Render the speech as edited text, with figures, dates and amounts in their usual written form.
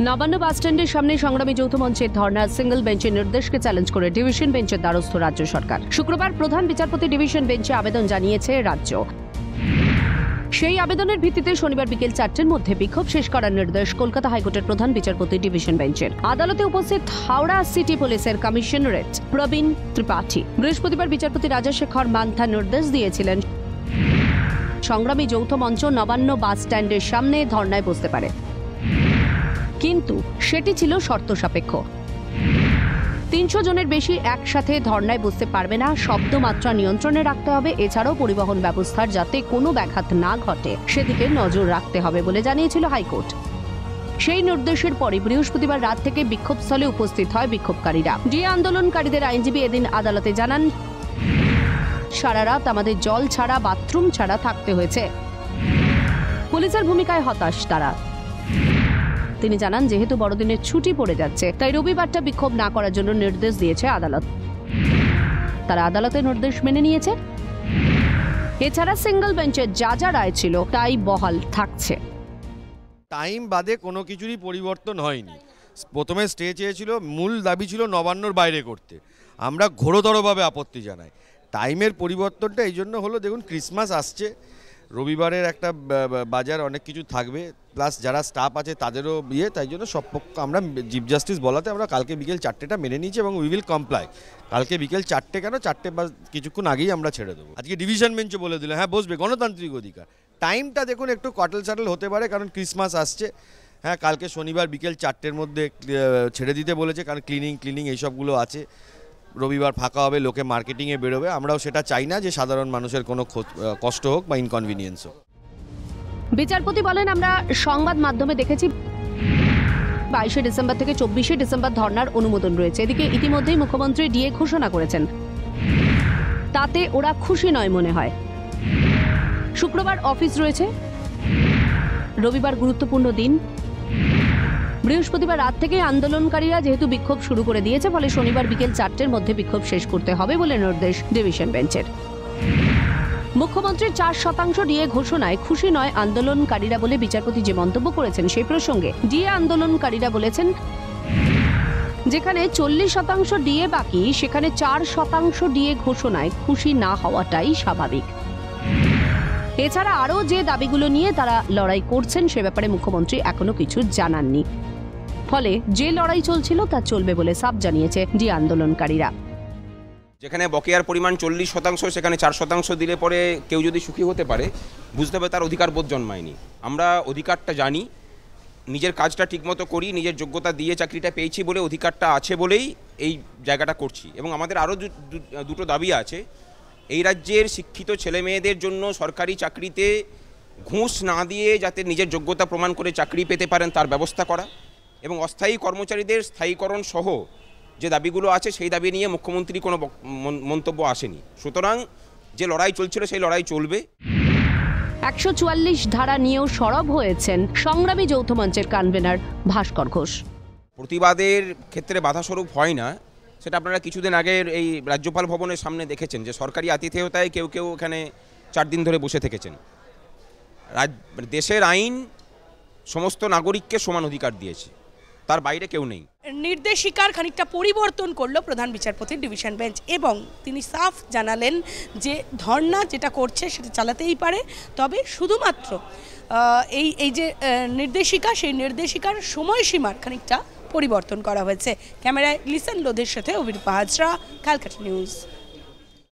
নবান্ন বাস স্ট্যান্ডের সামনে সংগ্রামী যৌথ মঞ্চের ধর্ণা, সিঙ্গল বেঞ্চের নির্দেশকে চ্যালেঞ্জ করে ডিভিশন বেঞ্চের দ্বারস্থ রাজ্য সরকার। শুক্রবার প্রধান বিচারপতি ডিভিশন বেঞ্চে আবেদন জানিয়েছে রাজ্য। সেই আবেদনের ভিত্তিতে শনিবার বিকেল 4টের মধ্যে বিক্ষোভ শেষ করার নির্দেশ কলকাতা হাইকোর্টের প্রধান বিচারপতি ডিভিশন বেঞ্চের। আদালতে উপস্থিত হাওড়া সিটি পুলিশের কমিশনারেট প্রবীণ ত্রিপাঠী বৃহস্পতিবার বিচারপতি রাজশেখর মান্থা নির্দেশ দিয়েছিলেন সংগ্রামী যৌথ মঞ্চ নবান্ন বাস স্ট্যান্ডের সামনে ধর্ণায় বসতে পারে, কিন্তু সেটি ছিল শর্ত সাপেক্ষ। 300 জনের বেশি একসাথে ধর্ণায় বসতে পারবে না, শব্দমাত্রা নিয়ন্ত্রণে রাখতে হবে। এছাড়াও পরিবহন ব্যবস্থার যাতে কোনো ব্যাঘাত না ঘটে সেদিকে নজর রাখতে হবে বলে জানিয়েছিল হাইকোর্ট। সেই নির্দেশের পরে বৃহস্পতিবার রাত থেকে বিক্ষোভস্থলে উপস্থিত হয় বিক্ষোভকারীরা। ডিএ আন্দোলনকারীদের আইনজীবী এদিন আদালতে জানান, সারা রাত আমাদের জল ছাড়া, বাথরুম ছাড়া থাকতে হয়েছে। পুলিশের ভূমিকায় হতাশ তারা। তিনি জানান, যেহেতু বড়দিনের ছুটি পড়ে যাচ্ছে তাই রবিবারটা বিক্ষোভ না করার জন্য নির্দেশ দিয়েছে আদালত। তারা আদালতের নির্দেশ মেনে নিয়েছে। এছাড়া সিঙ্গল বেঞ্চের যা রায় ছিল তাই বহাল থাকছে। টাইম বাদে কোনো কিছুরই পরিবর্তন হয়নি। প্রথমে স্টে চেয়েছিল, মূল দাবি ছিল নবান্নর বাইরে করতে। আমরা ঘোরতরভাবে আপত্তি জানাই। টাইমের পরিবর্তনটা এই জন্য হলো, দেখুন ক্রিসমাস আসছে, রবিবারের একটা বাজার, অনেক কিছু থাকবে, প্লাস যারা স্টাফ আছে তাদেরও তাই জন্য সব পক্ষ আমরা চিফ জাস্টিস বলাতে আমরা কালকে বিকেল 4টেটা মেনে নিয়েছি এবং উই উইল কমপ্লাই। কালকে বিকেল 4টে কেন, 4টে বা কিছুক্ষণ আগেই আমরা ছেড়ে দেবো। আজকে ডিভিশন বেঞ্চে বলে দিলে হ্যাঁ বসবে, গণতান্ত্রিক অধিকার। টাইমটা দেখুন একটু কটল সাটল হতে পারে, কারণ ক্রিসমাস আসছে। হ্যাঁ, কালকে শনিবার বিকেল 4টের মধ্যে ছেড়ে দিতে বলেছে, কারণ ক্লিনিং এইসবগুলো আছে। রবিবার ফাঁকা হবে, লোকে মার্কেটিংয়ে বেরোবে। আমরাও সেটা চাই না যে সাধারণ মানুষের কোনো কষ্ট হোক বা ইনকনভিনিয়েন্স হোক। বিচারপতি বলেন, আমরা সংবাদ মাধ্যমে দেখেছি 22শে ডিসেম্বর থেকে 24শে ডিসেম্বর ধর্নার অনুমোদন রয়েছে। এদিকে ইতিমধ্যেই মুখ্যমন্ত্রী ডিএ ঘোষণা করেছেন, তাতে ওরা খুশি নয় মনে হয়। শুক্রবার অফিস রয়েছে, রবিবার গুরুত্বপূর্ণ দিন। বৃহস্পতিবার রাত থেকে আন্দোলনকারীরা যেহেতু বিক্ষোভ শুরু করে দিয়েছে, ফলে শনিবার বিকেল 4টের মধ্যে বিক্ষোভ শেষ করতে হবে বলে নির্দেশ ডিভিশন বেঞ্চের। মুখ্যমন্ত্রীর 4% ডিএ ঘোষণায় খুশি নয় আন্দোলনকারীরা বলে বিচারপতি যে মন্তব্য করেছেন সেই প্রসঙ্গে ডিএ আন্দোলনকারীরা বলেছেন, যেখানে 40% ডিএ বাকি সেখানে 4% ডিএ ঘোষণায় খুশি না হওয়াটাই স্বাভাবিক। এছাড়া আরও যে দাবিগুলো নিয়ে তারা লড়াই করছেন সে ব্যাপারে মুখ্যমন্ত্রী এখনো কিছু জানাননি, ফলে যে লড়াই চলছিল তা চলবে বলে সাফ জানিয়েছে ডিএ আন্দোলনকারীরা। যেখানে বকেয়ার পরিমাণ 40%, সেখানে 4% দিলে পরে কেউ যদি সুখী হতে পারে, বুঝতে হবে তার অধিকার বোধ জন্মায়নি। আমরা অধিকারটা জানি, নিজের কাজটা ঠিকমতো করি, নিজের যোগ্যতা দিয়ে চাকরিটা পেয়েছি বলে, অধিকারটা আছে বলেই এই জায়গাটা করছি। এবং আমাদের আরও দুটো দাবি আছে। এই রাজ্যের শিক্ষিত ছেলে মেয়েদের জন্য সরকারি চাকরিতে ঘুষ না দিয়ে যাতে নিজের যোগ্যতা প্রমাণ করে চাকরি পেতে পারেন তার ব্যবস্থা করা, এবং অস্থায়ী কর্মচারীদের স্থায়ীকরণ সহ যে দাবিগুলো আছে সেই দাবি নিয়ে মুখ্যমন্ত্রী কোনো মন্তব্য আসেনি। সুতরাং যে লড়াই চলছিল সেই লড়াই চলবে। 144 ধারা নিয়েও সরব হয়েছেন সংগ্রামী যৌথ মঞ্চের কনভেনার ভাস্কর ঘোষ। প্রতিবাদের ক্ষেত্রে বাধাস্বরূপ হয় না, সেটা আপনারা কিছুদিন আগের এই রাজ্যপাল ভবনের সামনে দেখেছেন যে সরকারি আতিথেয়তায় কেউ এখানে 4 দিন ধরে বসে থেকেছেন। দেশের আইন সমস্ত নাগরিককে সমান অধিকার দিয়েছে, তার বাইরে কেউ নেই। নির্দেশিকার খানিকটা পরিবর্তন করলো প্রধান বিচারপতির ডিভিশন বেঞ্চ এবং তিনি সাফ জানালেন যে ধর্ণা যেটা করছে সেটা চালাতেই পারে, তবে শুধুমাত্র এই যে নির্দেশিকা, সেই নির্দেশিকার সময়সীমার খানিকটা পরিবর্তন করা হয়েছে। ক্যামেরায় লিসন লোধের সাথে অভিরূপা হাজরা, ক্যালকাটা নিউজ।